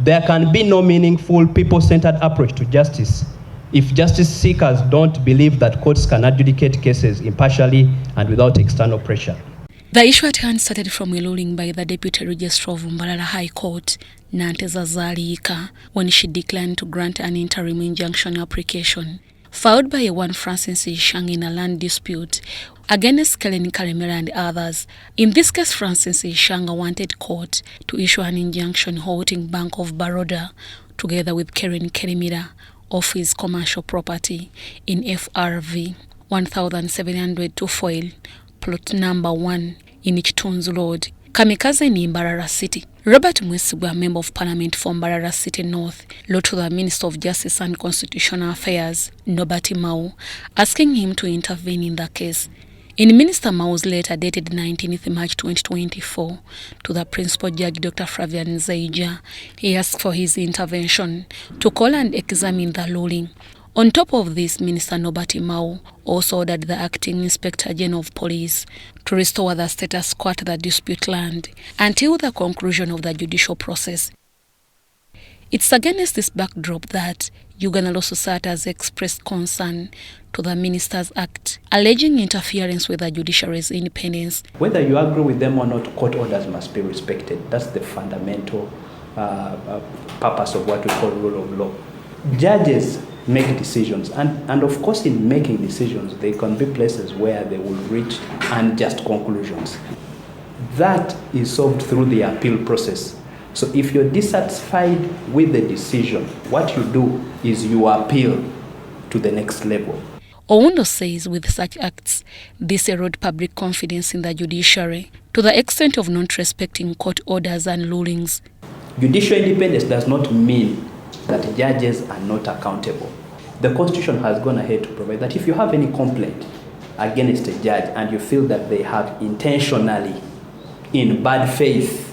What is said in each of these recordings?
There can be no meaningful people-centered approach to justice if justice seekers don't believe that courts can adjudicate cases impartially and without external pressure. The issue at hand started from a ruling by the Deputy Registrar of Mbarara High Court, Nanteza Zaliika, when she declined to grant an interim injunction application, filed by one Francis Ishanga in a land dispute against Kellen, Karemera and others. In this case, Francis Ishanga wanted court to issue an injunction halting Bank of Baroda, together with Karemera, of his commercial property in FRV 1700 to Foil, plot number 1 in Ichitunzu Road, Kamikaze in Mbarara City. Norbert Mao, Member of Parliament for Mbarara City North, wrote to the Minister of Justice and Constitutional Affairs, Norbert Mao, asking him to intervene in the case. In Minister Mao's letter dated 19th March 2024 to the Principal Judge Dr. Flavian Zaija, he asked for his intervention to call and examine the ruling. On top of this, Minister Norbert Mao also ordered the Acting Inspector General of Police to restore the status quo at the dispute land until the conclusion of the judicial process. It's against this backdrop that Uganda Law Society has expressed concern to the Minister's Act, alleging interference with the judiciary's independence. Whether you agree with them or not, court orders must be respected. That's the fundamental purpose of what we call rule of law. Judges make decisions, and of course in making decisions there can be places where they will reach unjust conclusions. That is solved through the appeal process. So if you're dissatisfied with the decision, what you do is you appeal to the next level. Oundo says with such acts, this erode public confidence in the judiciary to the extent of not respecting court orders and rulings. Judicial independence does not mean that judges are not accountable. The Constitution has gone ahead to provide that if you have any complaint against a judge and you feel that they have intentionally, in bad faith,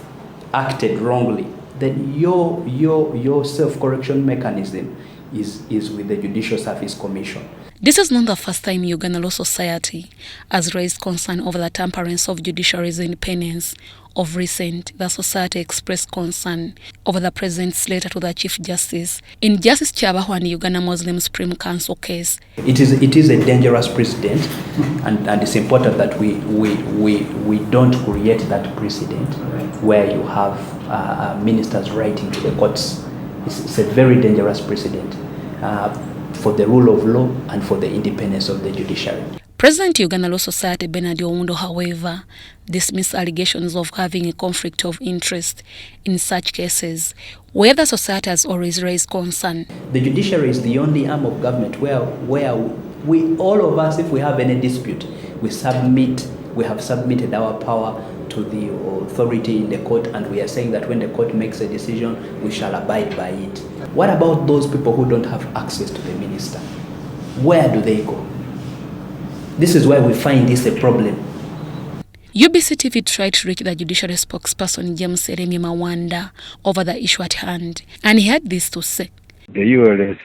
acted wrongly, then your self-correction mechanism is with the Judicial Service Commission. This is not the first time Uganda Law Society has raised concern over the tamperance of judiciary's independence. Of recent, the society expressed concern over the President's letter to the Chief Justice in Justice Chabaho and Uganda Muslim Supreme Council case. It is a dangerous precedent, and it's important that we don't create that precedent where you have ministers writing to the courts. It's a very dangerous precedent for the rule of law and for the independence of the judiciary. President Uganda Law Society Bernard Oundo, however, dismissed allegations of having a conflict of interest in such cases, where the society has always raised concern. The judiciary is the only arm of government where we, all of us, if we have any dispute, we have submitted our power to the authority in the court, and we are saying that when the court makes a decision, we shall abide by it. What about those people who don't have access to the minister? Where do they go? This is why we find this a problem. UBC TV tried to reach the judiciary spokesperson James Eremi Mawanda over the issue at hand, and he had this to say. The ULS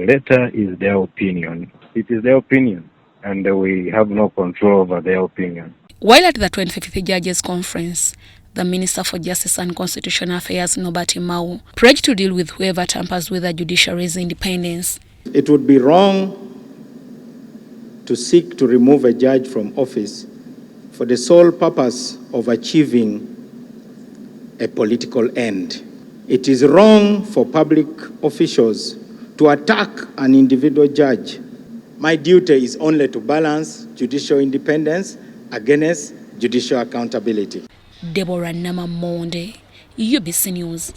letter is their opinion. It is their opinion, and we have no control over their opinion. While at the 25th Judges Conference, the Minister for Justice and Constitutional Affairs, Norbert Mao, pledged to deal with whoever tampers with the judiciary's independence. It would be wrong to seek to remove a judge from office for the sole purpose of achieving a political end. It is wrong for public officials to attack an individual judge. My duty is only to balance judicial independence against judicial accountability. Deborah Namamonde, UBC News.